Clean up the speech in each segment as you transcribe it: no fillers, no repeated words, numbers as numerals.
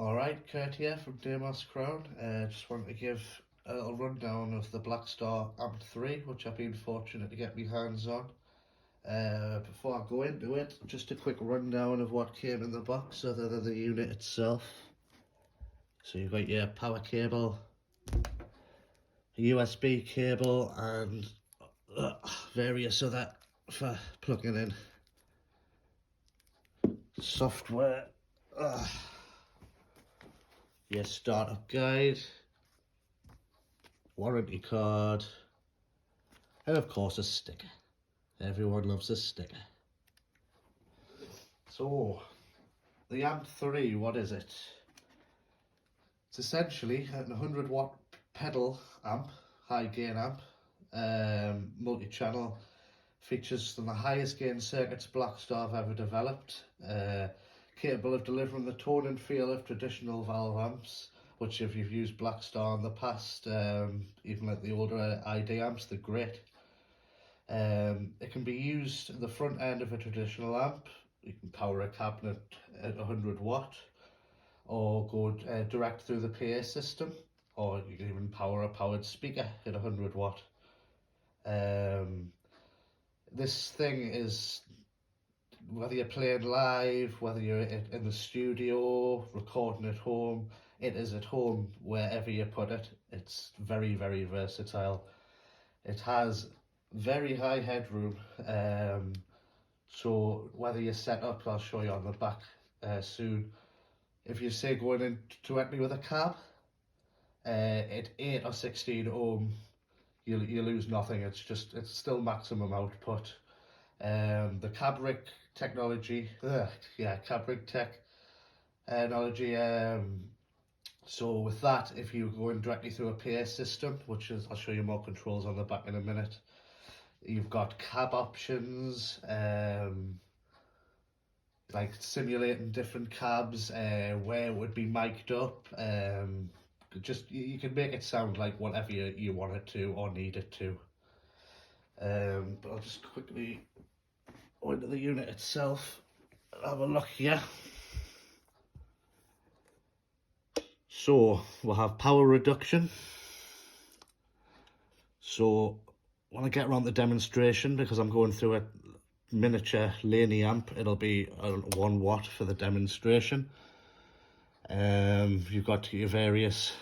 Alright, Kurt here from Deimos Crown. Just wanted to give a little rundown of the Blackstar Amped 3, which I've been fortunate to get my hands on. Before I go into it, just a quick rundown of what came in the box other than the unit itself. So you've got your power cable, a USB cable, and various other for plugging in software. Your startup guide, warranty card, and of course a sticker. Everyone loves a sticker. So, the Amped 3, what is it? It's essentially a 100 watt pedal amp, high gain amp, multi-channel, features some of the highest gain circuits Blackstar have ever developed, capable of delivering the tone and feel of traditional valve amps, which if you've used Blackstar in the past, even like the older ID amps, they're great. It can be used at the front end of a traditional amp. You can power a cabinet at 100 watt or go direct through the PA system, or you can even power a powered speaker at 100 watt. This thing is, whether you're playing live, whether you're in the studio, recording at home, it is at home wherever you put it. It's very, very versatile. It has very high headroom, so whether you set up, I'll show you on the back soon. If you say going in directly with a cab, at 8 or 16 ohm, you lose nothing. It's still maximum output. The cab rig technology, cab rig technology. So with that, if you go in directly through a PA system, which is, I'll show you more controls on the back in a minute. You've got cab options, like simulating different cabs, where it would be mic'd up. Just you can make it sound like whatever you want it to or need it to. But I'll just quickly go into the unit itself and have a look here. So we'll have power reduction. So when I get around the demonstration, because I'm going through a miniature Laney amp, it'll be 1 watt for the demonstration. You've got your various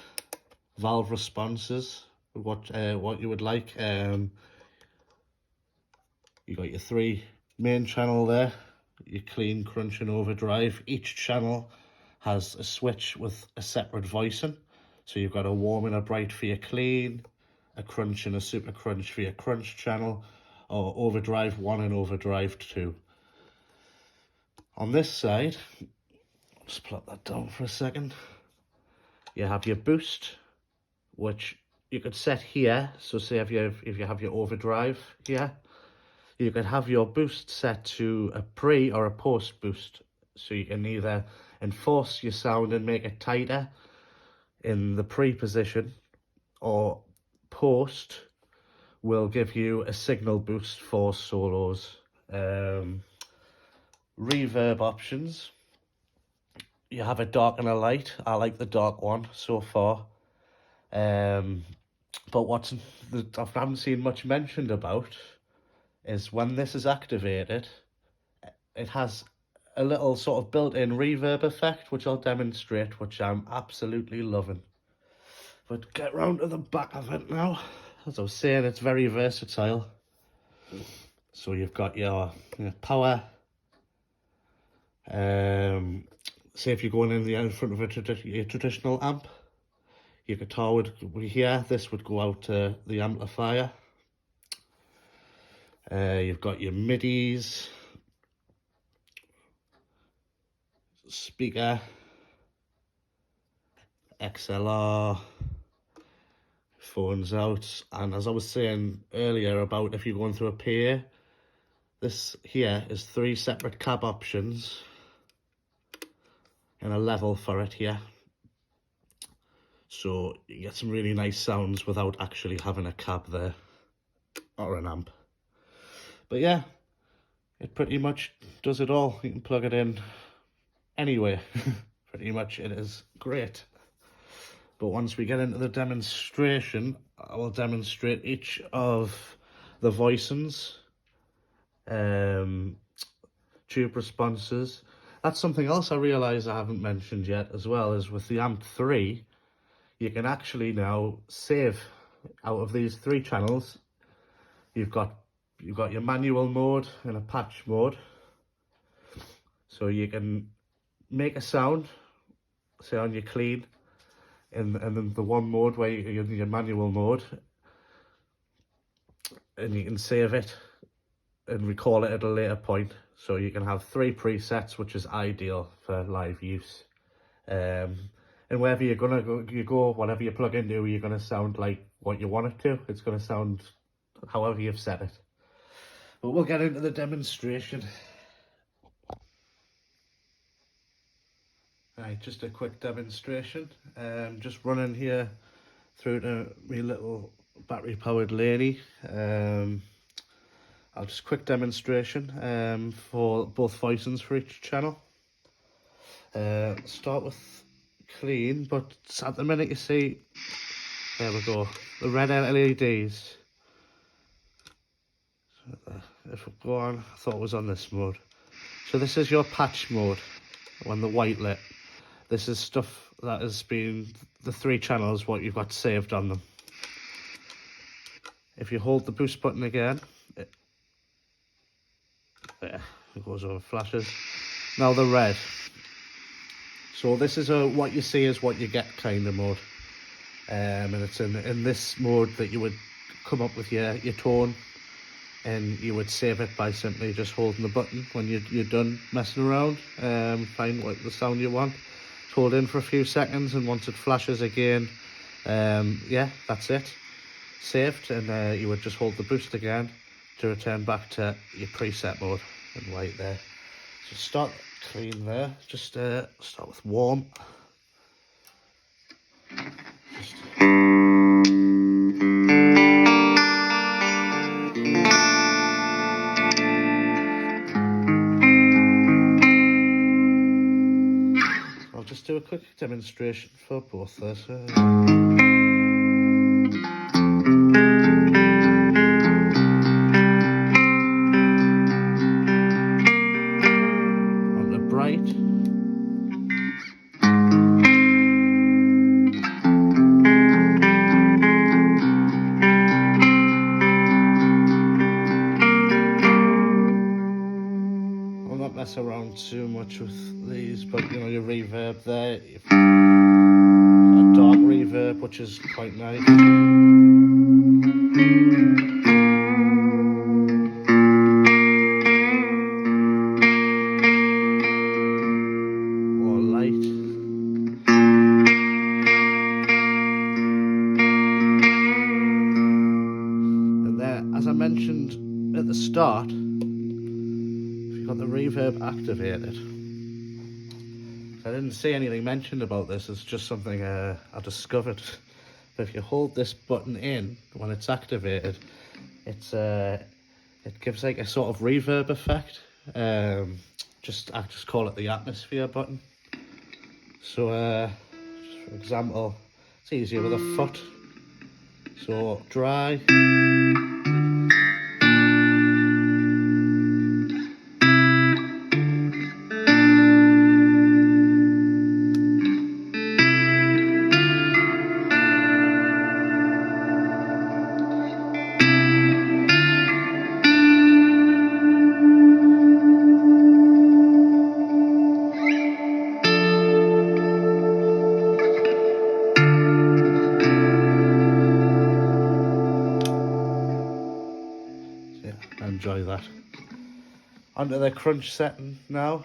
valve responses, what you would like. You got your 3 main channel there, your clean, crunch and overdrive. Each channel has a switch with a separate voicing. So you've got a warm and a bright for your clean, a crunch and a super crunch for your crunch channel, or overdrive 1 and overdrive 2. On this side, just plop that down for a second, you have your boost, which you could set here. So say if you have your overdrive here, you could have your boost set to a pre or a post boost. So you can either enforce your sound and make it tighter in the pre position, or post will give you a signal boost for solos. Reverb options, you have a dark and a light. I like the dark one so far, but what I haven't seen much mentioned about is when this is activated, it has a little sort of built-in reverb effect, which I'll demonstrate, which I'm absolutely loving. But get round to the back of it now. As I was saying, it's very versatile. So you've got your power. Say if you're going in front of a traditional amp, your guitar would be here. This would go out to the amplifier. You've got your midis, speaker, XLR, phones out. And as I was saying earlier about if you're going through a PA, this here is 3 separate cab options and a level for it here. So you get some really nice sounds without actually having a cab there or an amp. But yeah, it pretty much does it all. You can plug it in anywhere pretty much it is great. But once we get into the demonstration, I will demonstrate each of the voicings, tube responses. That's something else I realise I haven't mentioned yet as well, is with the Amped 3, you can actually now save out of these 3 channels. You've got your manual mode and a patch mode. So you can make a sound, say on your clean, and then the one mode where you're in your manual mode, and you can save it and recall it at a later point. So you can have 3 presets, which is ideal for live use. And wherever you're gonna go, whatever you plug into, you're gonna sound like what you want it to. It's gonna sound however you've set it. But we'll get into the demonstration. Right, just a quick demonstration. Just running here through to my little battery powered Laney. I'll just quick demonstration for both voicings for each channel. Start with clean, but at the minute you see, there we go, the red LEDs. If we go on, I thought it was on this mode. So this is your patch mode when the white lit. This is stuff that has been the 3 channels, what you've got saved on them. If you hold the boost button again, there, it goes over flashes. Now the red. So this is a what you see is what you get kind of mode. And it's in this mode that you would come up with your tone, and you would save it by simply just holding the button when you're done messing around. Find what the sound you want. Hold in for a few seconds, and once it flashes again, yeah, that's it. Saved, and you would just hold the boost again to return back to your preset mode and white there. So start clean there. Just start with warm. Just I'll just do a quick demonstration for both there. So on the bright. I'll not mess around too much with these, but you know, your reverb there, a dark reverb, which is quite nice. Or light. And then, as I mentioned at the start, if you've got the reverb activated, I didn't see anything mentioned about this, it's just something I discovered. But if you hold this button in when it's activated, it gives like a sort of reverb effect. I just call it the atmosphere button. So just for example, it's easier with a foot. So dry. Enjoy that. Onto the crunch setting now.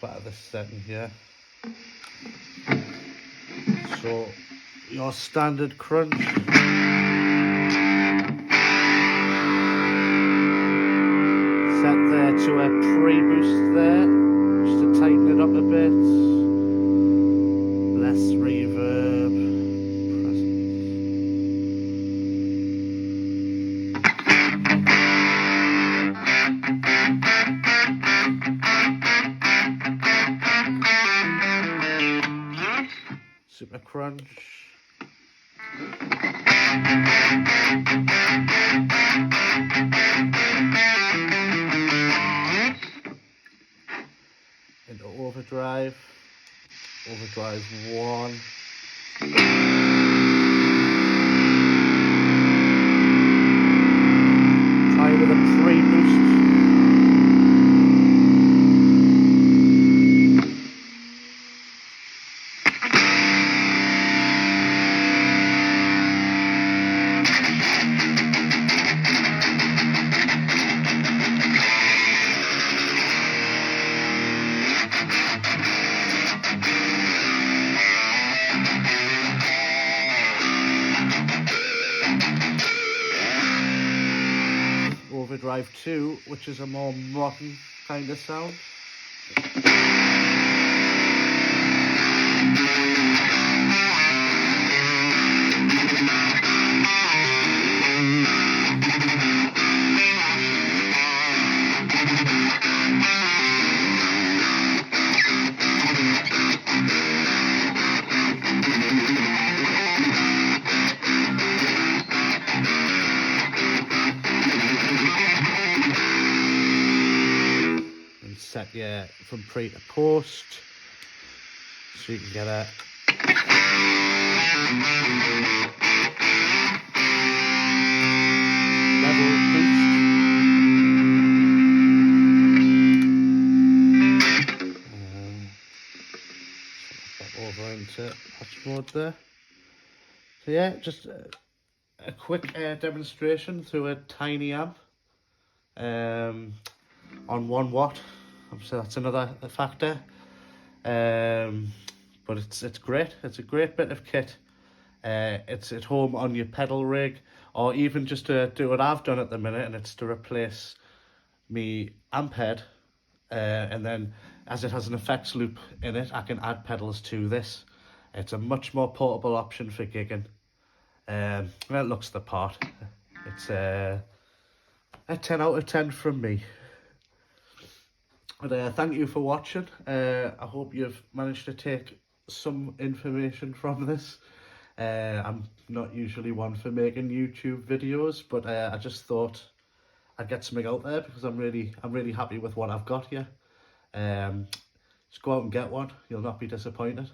Back to this setting here. So your standard crunch. Set there to a pre-boost there, just to tighten it up a bit. Less reverb. crunch. Into overdrive. Overdrive 1. Try with a pre-boost. Overdrive 2, which is a more modern kind of sound. Set your from pre to post so you can get a level boost. Over into patch mode there. So yeah, just a quick demonstration through a tiny amp on 1 watt. So that's another factor, but it's great. It's a great bit of kit. It's at home on your pedal rig, or even just to do what I've done at the minute, and it's to replace me amp head, and then as it has an effects loop in it, I can add pedals to this. It's a much more portable option for gigging. Well, it looks the part. It's a 10 out of 10 from me. But thank you for watching. I hope you've managed to take some information from this. I'm not usually one for making YouTube videos, but I just thought I'd get something out there because I'm really happy with what I've got here. Just go out and get one. You'll not be disappointed.